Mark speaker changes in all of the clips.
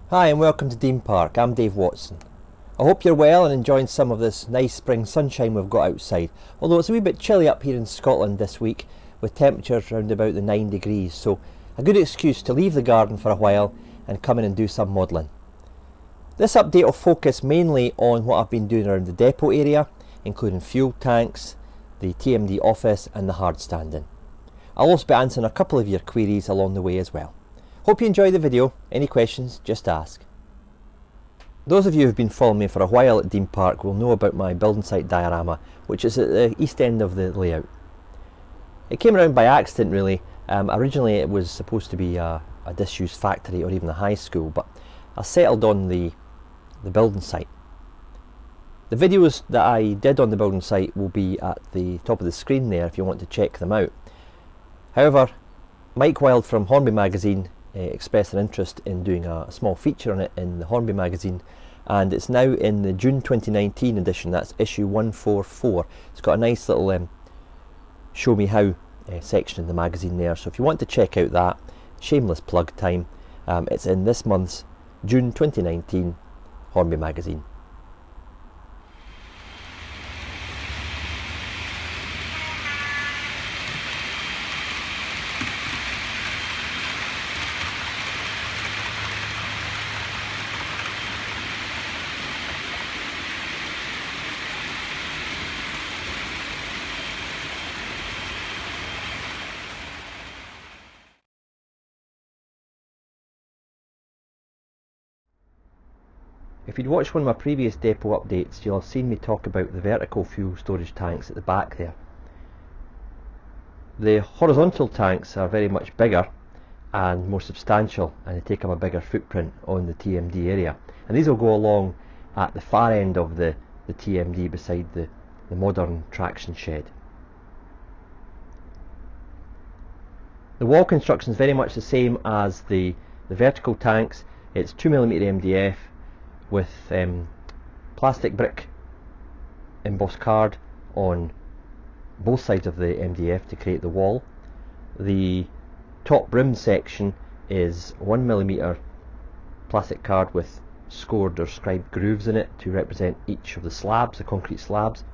Speaker 1: Hi and welcome to Dean Park. I'm Dave Watson. I hope you're well and enjoying some of this nice spring sunshine we've got outside, although it's a wee bit chilly up here in Scotland this week with temperatures around about the 9 degrees, so a good excuse to leave the garden for a while and come in and do some modelling. This update will focus mainly on what I've been doing around the depot area, including fuel tanks, the TMD office and the hard standing. I'll also be answering a couple of your queries along the way as well. Hope you enjoy the video. Any questions, just ask. Those of you who've been following me for a while at Dean Park will know about my building site diorama, which is at the east end of the layout. It came around by accident really. Originally it was supposed to be a disused factory or even a high school, but I settled on the building site. The videos that I did on the building site will be at the top of the screen there if you want to check them out. However, Mike Wild from Hornby magazine expressed an interest in doing a small feature on it in the Hornby magazine, and it's now in the June 2019 edition. That's issue 144. It's got a nice little show me how section in the magazine there, so if you want to check out that, shameless plug time, it's in this month's June 2019 Hornby magazine. If you'd watched one of my previous depot updates, you'll have seen me talk about the vertical fuel storage tanks at the back there. The horizontal tanks are very much bigger and more substantial, and they take up a bigger footprint on the TMD area. And these will go along at the far end of the TMD beside the modern traction shed. The wall construction is very much the same as the vertical tanks. It's 2mm MDF with plastic brick embossed card on both sides of the MDF to create the wall. The top rim section is 1mm plastic card with scored or scribed grooves in it to represent each of the slabs, the concrete slabs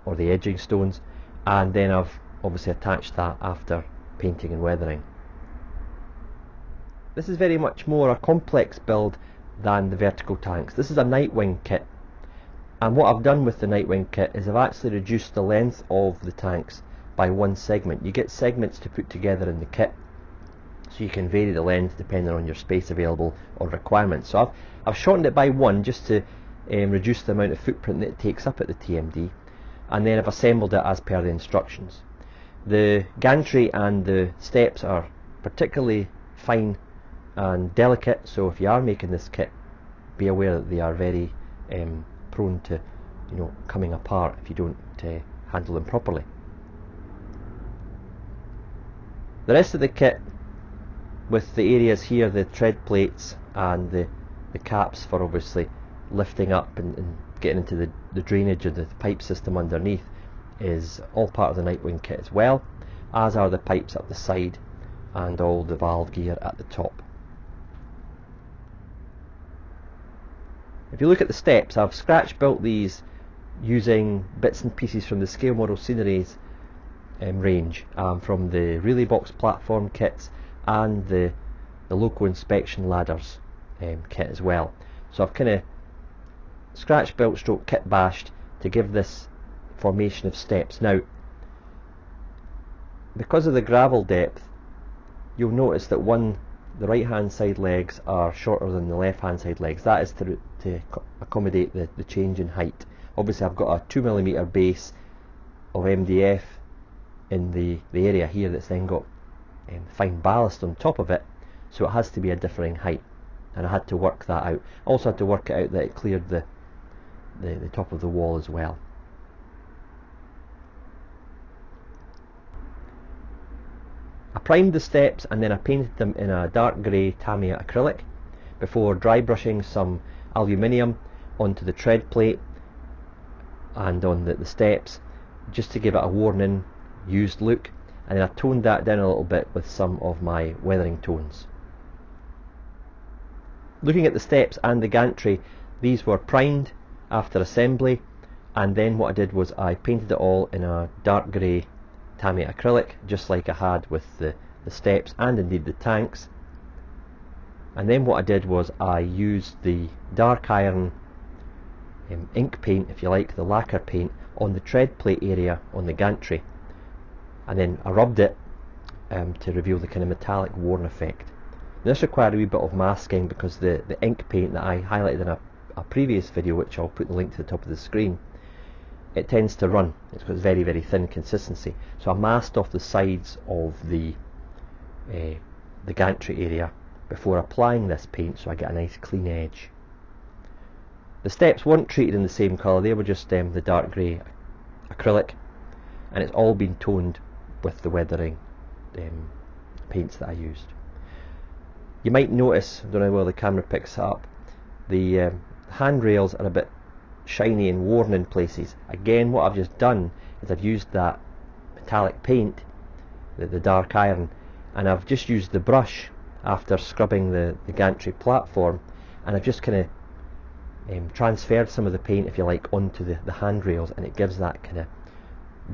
Speaker 1: or the edging stones, and then I've obviously attached that after painting and weathering. This is very much more a complex build than the vertical tanks. This is a Nightwing kit, and what I've done with the Nightwing kit is I've actually reduced the length of the tanks by one segment. You get segments to put together in the kit, so you can vary the length depending on your space available or requirements. So I've shortened it by one just to reduce the amount of footprint that it takes up at the TMD, and then I've assembled it as per the instructions. The gantry and the steps are particularly fine and delicate, so if you are making this kit, be aware that they are very prone to coming apart if you don't handle them properly. The rest of the kit, with the areas here, the tread plates and the caps for obviously lifting up and getting into the drainage of the pipe system underneath, is all part of the Nightwing kit as well, as are the pipes up the side and all the valve gear at the top. If you look at the steps, I've scratch built these using bits and pieces from the Scale Model Sceneries range, from the Relay Box platform kits and the Loco Inspection Ladders kit as well. So I've kind of scratch built stroke kit bashed to give this formation of steps. Now, because of the gravel depth, you'll notice that the right hand side legs are shorter than the left hand side legs. That is to accommodate the change in height. Obviously I've got a 2mm base of MDF in the area here that's then got fine ballast on top of it, so it has to be a differing height, and I had to work that out. I also had to work it out that it cleared the top of the wall as well. I primed the steps and then I painted them in a dark grey Tamiya acrylic before dry brushing some aluminium onto the tread plate and on the steps, just to give it a worn in, used look, and then I toned that down a little bit with some of my weathering tones. Looking at the steps and the gantry, these were primed after assembly, and then what I did was I painted it all in a dark grey Tamiya acrylic, just like I had with the steps and indeed the tanks. And then what I did was I used the dark iron ink paint, if you like, the lacquer paint, on the tread plate area on the gantry, and then I rubbed it to reveal the kind of metallic worn effect. This required a wee bit of masking because the ink paint that I highlighted in a previous video, which I'll put the link to the top of the screen, it tends to run. It's got very, very thin consistency. So I masked off the sides of the gantry area before applying this paint, so I get a nice clean edge. The steps weren't treated in the same colour, they were just the dark grey acrylic, and it's all been toned with the weathering paints that I used. You might notice, I don't know whether the camera picks it up, the handrails are a bit shiny and worn in places. Again, what I've just done is I've used that metallic paint, the dark iron, and I've just used the brush after scrubbing the gantry platform, and I've just kind of transferred some of the paint, if you like, onto the handrails, and it gives that kind of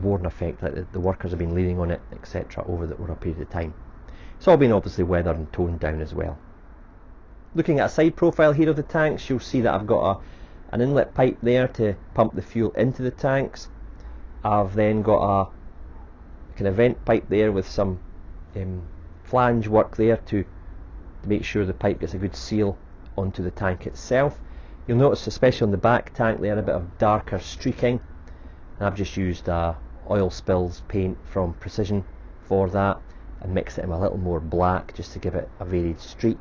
Speaker 1: worn effect, like the workers have been leaning on it, etc., over a period of time. It's all been obviously weathered and toned down as well. Looking at a side profile here of the tanks, you'll see that I've got an inlet pipe there to pump the fuel into the tanks. I've then got a kind of vent pipe there with some flange work there to make sure the pipe gets a good seal onto the tank itself. You'll notice, especially on the back tank there, a bit of darker streaking, and I've just used oil spills paint from Precision for that, and mix it in a little more black just to give it a varied streak.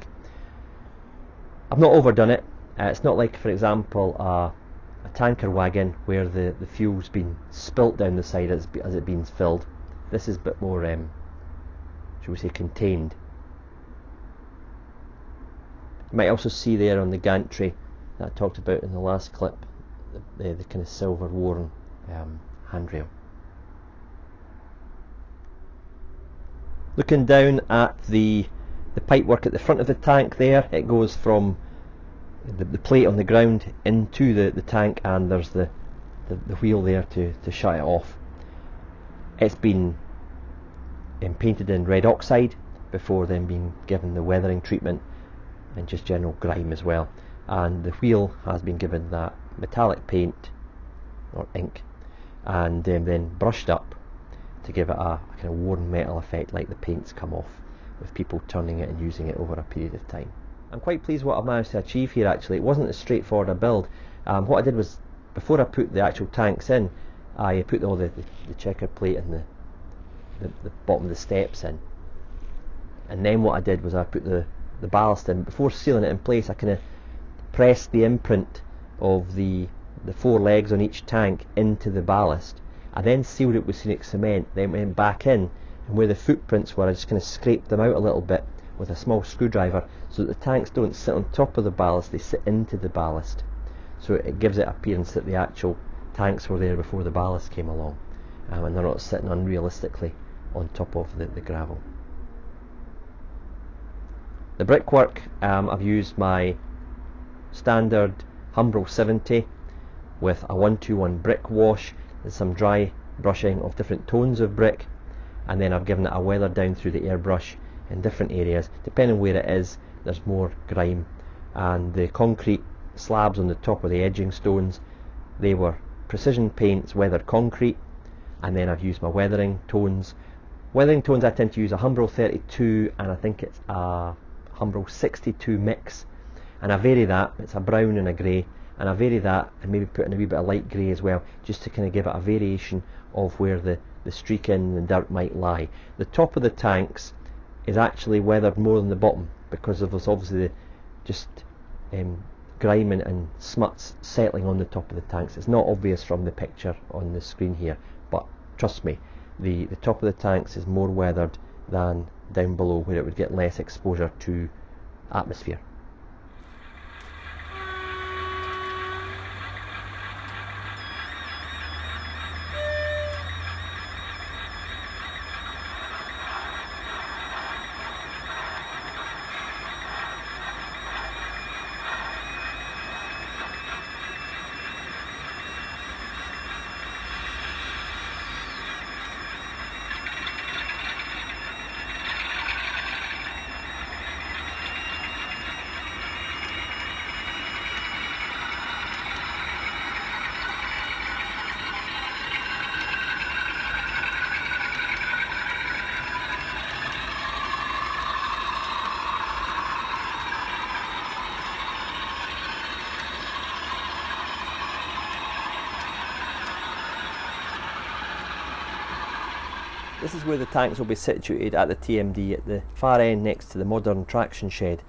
Speaker 1: I've not overdone it. It's not like, for example, a tanker wagon where the fuel's been spilt down the side as it's been filled. This is a bit more, shall we say, contained. You might also see there on the gantry that I talked about in the last clip, the kind of silver worn handrail. Looking down at the pipe work at the front of the tank there, it goes from the plate on the ground into the tank, and there's the wheel there to shut it off. It's been painted in red oxide before then being given the weathering treatment and just general grime as well, and the wheel has been given that metallic paint or ink, and then brushed up to give it a kind of worn metal effect, like the paint's come off with people turning it and using it over a period of time. I'm quite pleased what I've managed to achieve here. Actually, it wasn't as straightforward a build. What I did was, before I put the actual tanks in, I put all the checker plate and the bottom of the steps in, and then what I did was I put the ballast in. Before sealing it in place, I kind of pressed the imprint of the 4 legs on each tank into the ballast. I then sealed it with scenic cement, then went back in, and where the footprints were, I just kind of scraped them out a little bit with a small screwdriver, so that the tanks don't sit on top of the ballast, they sit into the ballast. So it gives it appearance that the actual tanks were there before the ballast came along, and they're not sitting unrealistically on top of the gravel. The brickwork, I've used my standard Humbrol 70 with a 121 brick wash and some dry brushing of different tones of brick, and then I've given it a weather down through the airbrush in different areas. Depending where it is, there's more grime, and the concrete slabs on the top of the edging stones, they were Precision Paints weathered concrete, and then I've used my weathering tones. Weathering tones, I tend to use a Humbrol 32 and I think it's a Humbrol 62 mix, and I vary that. It's a brown and a grey, and I vary that and maybe put in a wee bit of light grey as well, just to kind of give it a variation of where the streaking and dirt might lie. The top of the tanks is actually weathered more than the bottom because of this, obviously, just grime and smuts settling on the top of the tanks. It's not obvious from the picture on the screen here, but trust me, the top of the tanks is more weathered than down below, where it would get less exposure to atmosphere. This is where the tanks will be situated at the TMD, at the far end next to the modern traction shed.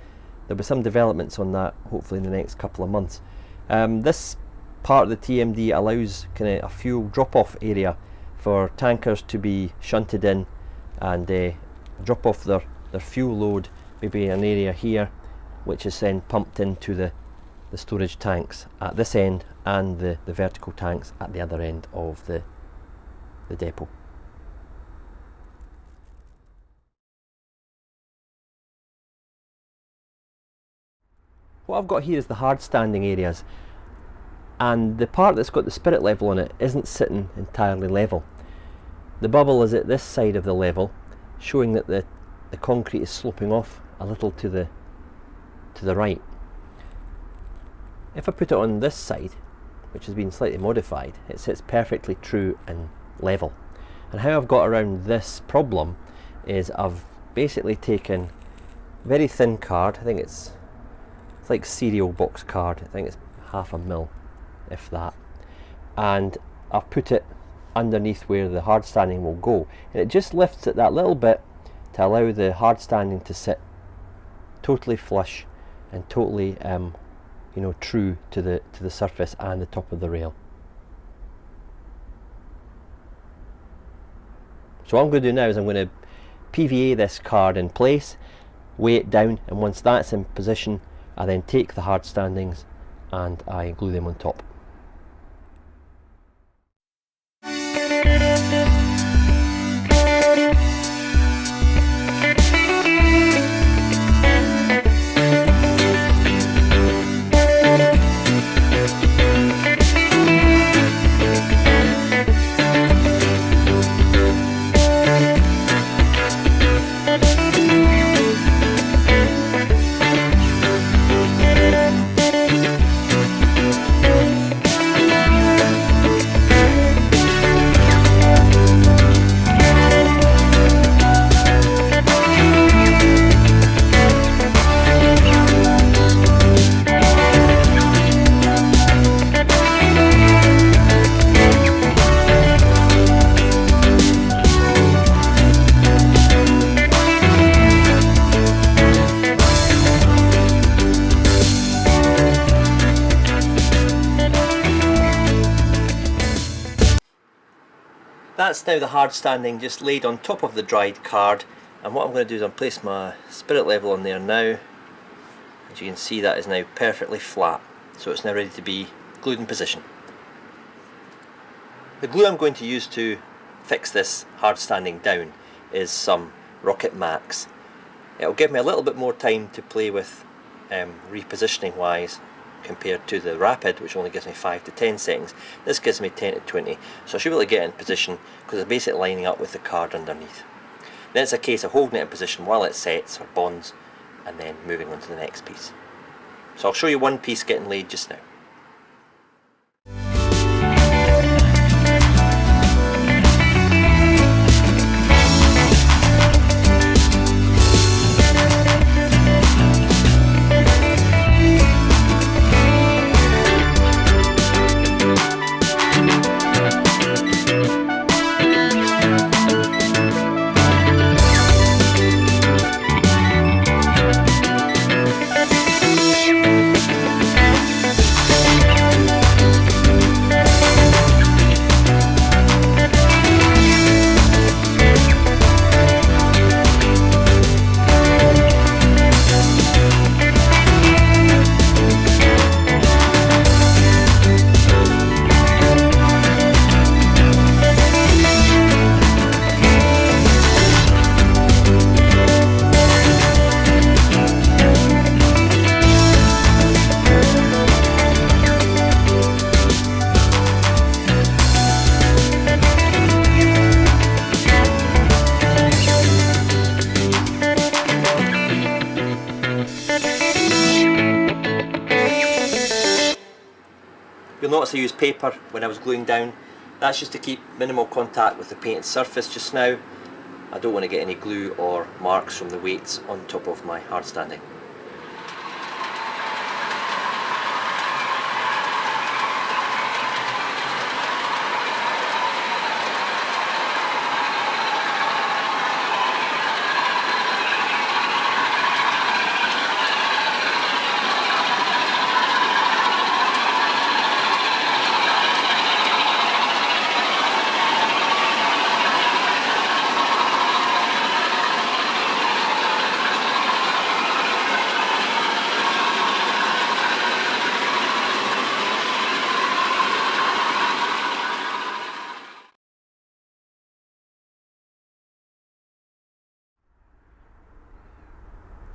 Speaker 1: There'll be some developments on that hopefully in the next couple of months. This part of the TMD allows kind of a fuel drop-off area for tankers to be shunted in and drop off their fuel load, maybe an area here, which is then pumped into the storage tanks at this end and the vertical tanks at the other end of the depot. What I've got here is the hard standing areas, and the part that's got the spirit level on it isn't sitting entirely level. The bubble is at this side of the level, showing that the concrete is sloping off a little to the right. If I put it on this side, which has been slightly modified, it sits perfectly true and level. And how I've got around this problem is I've basically taken very thin card, I think it's like cereal box card, I think it's 0.5 mil, if that, and I've put it underneath where the hard standing will go, and it just lifts it that little bit to allow the hard standing to sit totally flush and totally true to the surface and the top of the rail. So what I'm going to do now is I'm going to PVA this card in place, weigh it down, and once that's in position I then take the hard standings and I glue them on top. That's now the hard standing just laid on top of the dried card, and what I'm going to do is I'll place my spirit level on there now. As you can see, that is now perfectly flat, so it's now ready to be glued in position. The glue I'm going to use to fix this hard standing down is some Rocket Max. It'll give me a little bit more time to play with repositioning wise compared to the Rapid, which only gives me 5 to 10 seconds. This gives me 10 to 20, so I should be able to get in position because it's basically lining up with the card underneath. Then it's a case of holding it in position while it sets or bonds and then moving on to the next piece. So I'll show you one piece getting laid just now. You'll notice I used paper when I was gluing down. That's just to keep minimal contact with the painted surface just now. I don't want to get any glue or marks from the weights on top of my hard standing.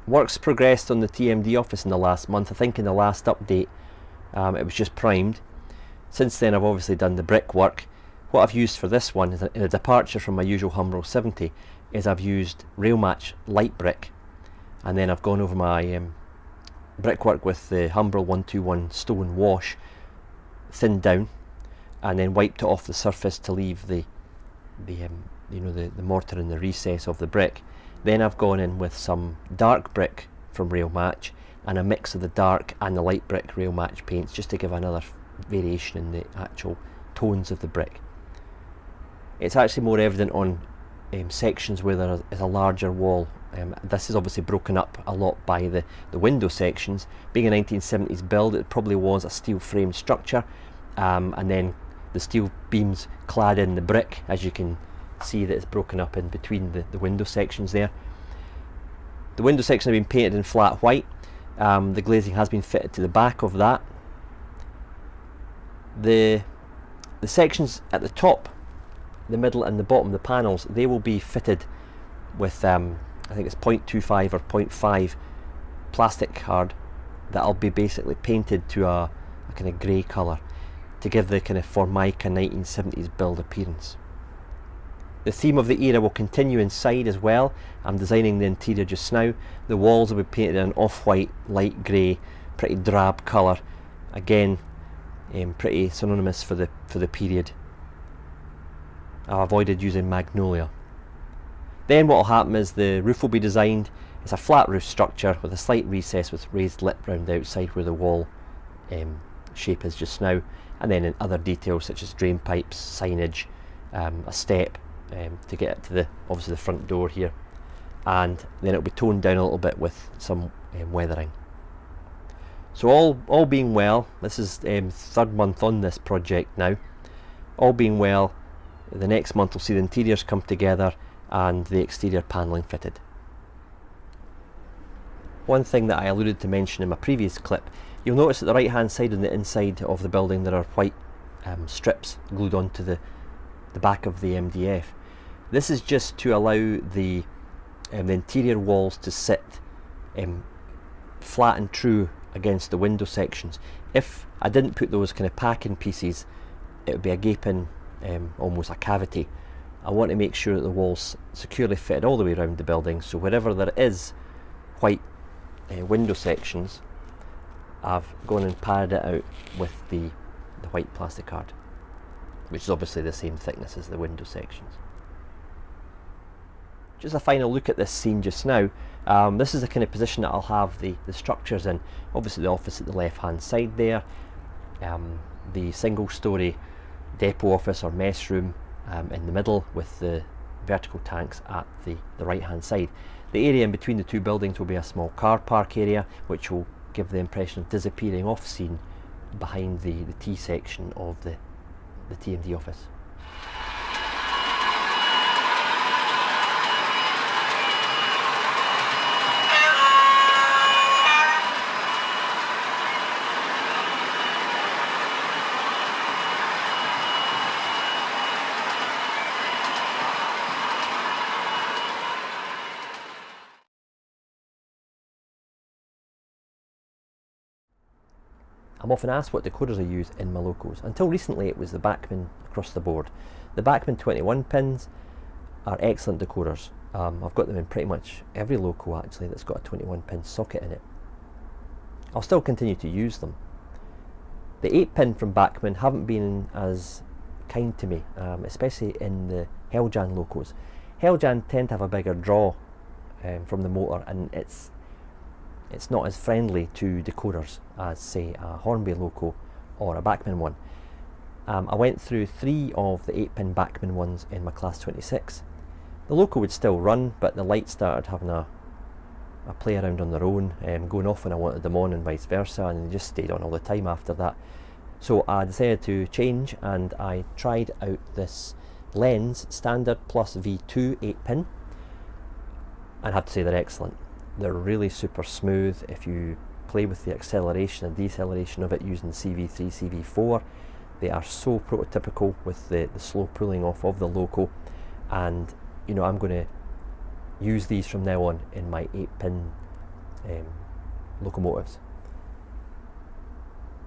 Speaker 1: Work's progressed on the TMD office in the last month. I think in the last update it was just primed. Since then I've obviously done the brickwork. What I've used for this one is in a departure from my usual Humbrol 70 is I've used Railmatch light brick, and then I've gone over my brickwork with the Humbrol 121 stone wash, thinned down, and then wiped it off the surface to leave the mortar in the recess of the brick. Then I've gone in with some dark brick from Railmatch and a mix of the dark and the light brick Railmatch paints, just to give another variation in the actual tones of the brick. It's actually more evident on sections where there is a larger wall. This is obviously broken up a lot by the window sections. Being a 1970s build, it probably was a steel frame structure, and then the steel beams clad in the brick, as you can see that it's broken up in between the window sections there. The window section have been painted in flat white. The glazing has been fitted to the back of that. The sections at the top, the middle and the bottom, the panels, they will be fitted with I think it's 0.25 or 0.5 plastic card that'll be basically painted to a kind of grey colour to give the kind of Formica 1970s build appearance. The theme of the era will continue inside as well. I'm designing the interior just now. The walls will be painted in an off-white, light grey, pretty drab colour. Again, pretty synonymous for the period. I avoided using magnolia. Then what will happen is the roof will be designed. It's a flat roof structure with a slight recess with raised lip round the outside where the wall shape is just now, and then in other details such as drain pipes, signage, a step to get it to obviously the front door here, and then it'll be toned down a little bit with some weathering. So all being well, this is third month on this project now. All being well, the next month we'll see the interiors come together and the exterior panelling fitted. One thing that I alluded to mention in my previous clip, you'll notice at the right hand side on the inside of the building there are white strips glued onto the back of the MDF. This is just to allow the interior walls to sit flat and true against the window sections. If I didn't put those kind of packing pieces, it would be a gaping, almost a cavity. I want to make sure that the walls securely fit all the way around the building, so wherever there is white window sections, I've gone and padded it out with the white plastic card, which is obviously the same thickness as the window sections. Just a final look at this scene just now. This is the kind of position that I'll have the structures in. Obviously the office at the left hand side there, the single story depot office or mess room in the middle with the vertical tanks at the right hand side. The area in between the two buildings will be a small car park area, which will give the impression of disappearing off scene behind the T section of the TMD office. I'm often asked what decoders I use in my locos. Until recently it was the Bachmann across the board. The Bachmann 21 pins are excellent decoders. I've got them in pretty much every loco actually that's got a 21 pin socket in it. I'll still continue to use them. The 8 pin from Bachmann haven't been as kind to me, especially in the Heljan locos. Heljan tend to have a bigger draw from the motor, and it's not as friendly to decoders as, say, a Hornby loco or a Bachmann one. I went through 3 of the 8 pin Bachmann ones in my class 26. The loco would still run, but the lights started having a play around on their own, going off when I wanted them on and vice versa, and they just stayed on all the time after that. So I decided to change, and I tried out this Lens Standard Plus V2 8 pin, and I have to say they're excellent. They're really super smooth. If you play with the acceleration and deceleration of it using CV3, CV4, they are so prototypical with the slow pulling off of the loco, and you know, I'm going to use these from now on in my 8 pin locomotives.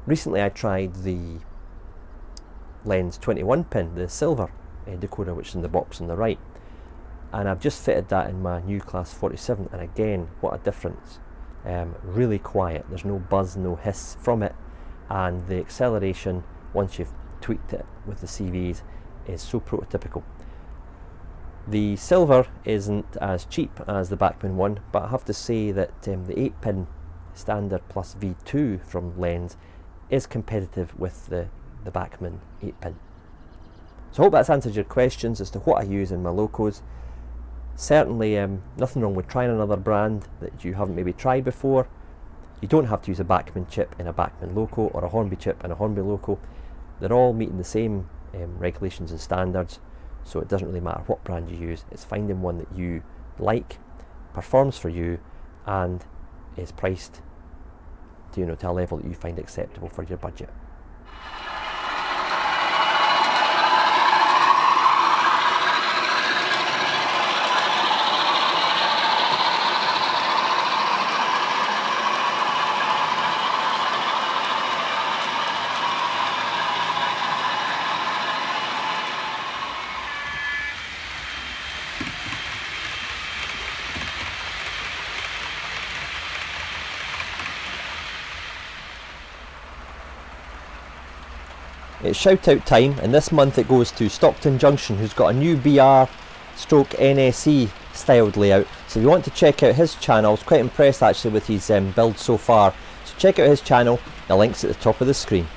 Speaker 1: Recently I tried the Lens 21 pin, the silver decoder, which is in the box on the right, and I've just fitted that in my new Class 47, and again, what a difference. Really quiet, there's no buzz, no hiss from it, and the acceleration, once you've tweaked it with the CVs, is so prototypical. The silver isn't as cheap as the Bachmann one, but I have to say that the 8-pin standard plus V2 from Lens is competitive with the Bachmann 8-pin. So I hope that's answered your questions as to what I use in my locos. Certainly nothing wrong with trying another brand that you haven't maybe tried before. You don't have to use a Bachmann chip in a Bachmann loco or a Hornby chip in a Hornby loco. They're all meeting the same regulations and standards, so it doesn't really matter what brand you use. It's finding one that you like, performs for you, and is priced to a level that you find acceptable for your budget. It's shout out time, and this month it goes to Stockton Junction, who's got a new BR/NSE styled layout. So if you want to check out his channel, I was quite impressed actually with his build so far. So check out his channel, the link's at the top of the screen.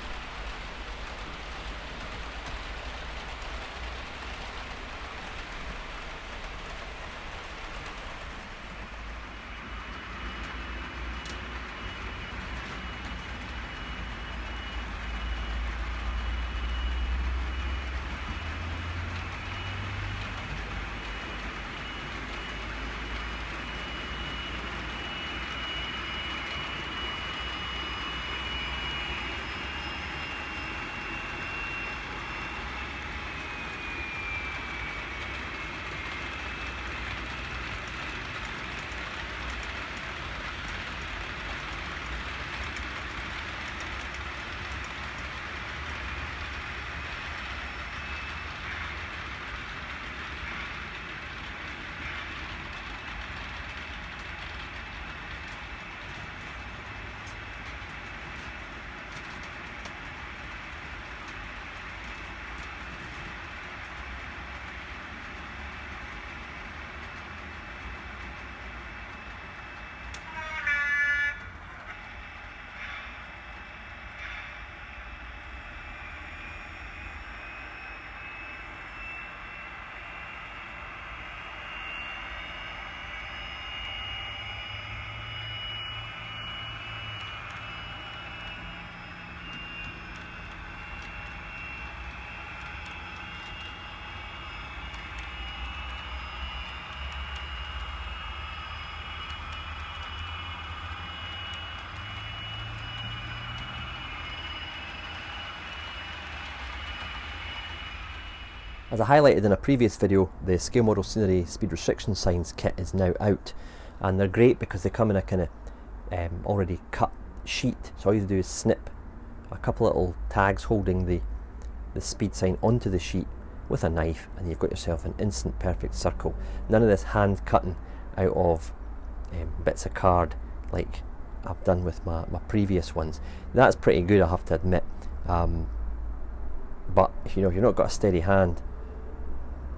Speaker 1: As I highlighted in a previous video, the Scale Model Scenery speed restriction signs kit is now out, and they're great because they come in a kind of already cut sheet. So all you have to do is snip a couple little tags holding the speed sign onto the sheet with a knife, and you've got yourself an instant perfect circle. None of this hand cutting out of bits of card like I've done with my previous ones. That's pretty good, I have to admit, but if you've not got a steady hand,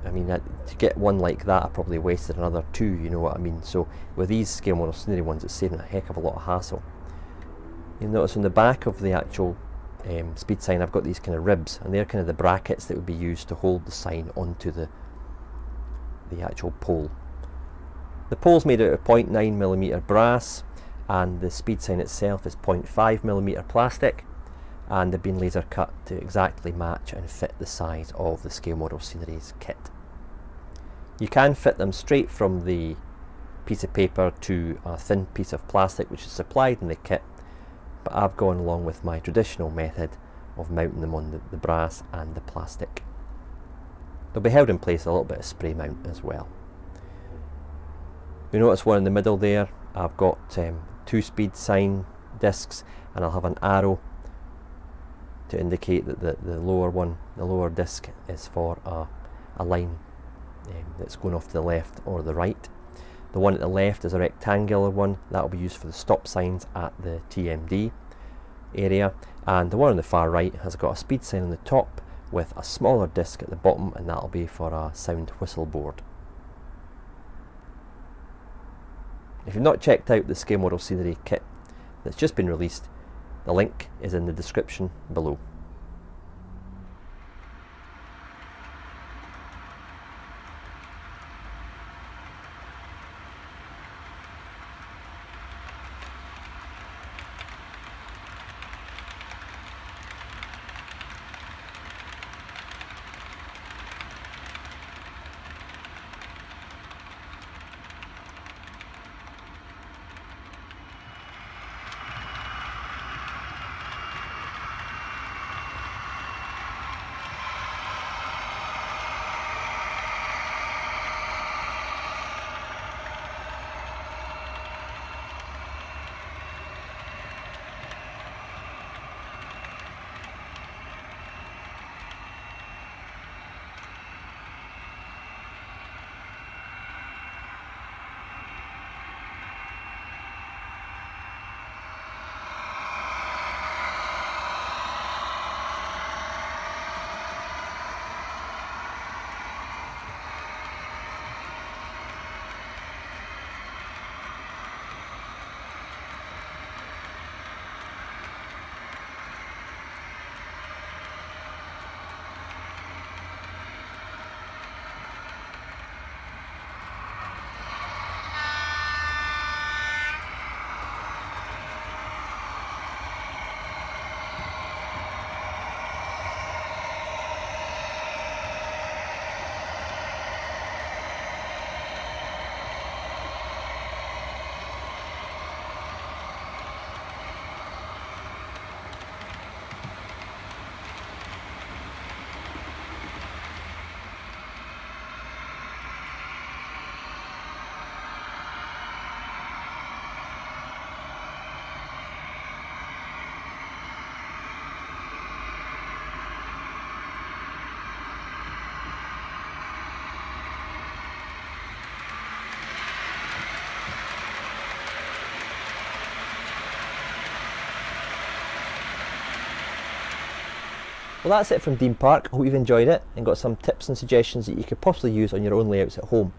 Speaker 1: I mean, to get one like that I probably wasted another two, you know what I mean. So with these Scale Model Scenery ones, it's saving a heck of a lot of hassle. You'll notice on the back of the actual speed sign I've got these kind of ribs, and they're kind of the brackets that would be used to hold the sign onto the actual pole. The pole's made out of 0.9mm brass, and the speed sign itself is 0.5mm plastic, and they've been laser cut to exactly match and fit the size of the Scale Model Scenery's kit. You can fit them straight from the piece of paper to a thin piece of plastic which is supplied in the kit, but I've gone along with my traditional method of mounting them on the brass and the plastic. They'll be held in place with a little bit of spray mount as well. You notice one in the middle there, I've got 2-speed sign discs, and I'll have an arrow to indicate that the lower disc is for a line that's going off to the left or the right. The one at the left is a rectangular one that will be used for the stop signs at the TMD area, and the one on the far right has got a speed sign on the top with a smaller disc at the bottom, and that'll be for a sound whistle board. If you've not checked out the Scale Model Scenery kit that's just been released, the link is in the description below. Well, that's it from Dean Park. I hope you've enjoyed it and got some tips and suggestions that you could possibly use on your own layouts at home.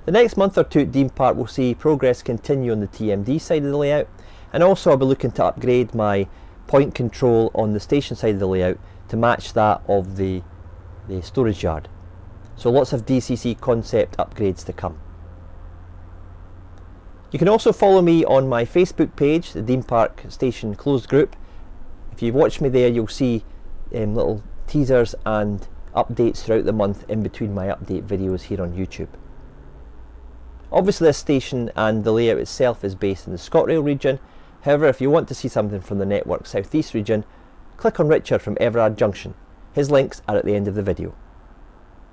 Speaker 1: The next month or two at Dean Park will see progress continue on the TMD side of the layout, and also I'll be looking to upgrade my point control on the station side of the layout to match that of the storage yard. So lots of DCC concept upgrades to come. You can also follow me on my Facebook page, the Dean Park Station Closed Group. If you've watched me there, you'll see little teasers and updates throughout the month in between my update videos here on YouTube. Obviously this station and the layout itself is based in the ScotRail region. However, if you want to see something from the Network South East region, click on Richard from Everard Junction. His links are at the end of the video.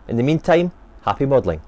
Speaker 1: In the meantime, happy modelling.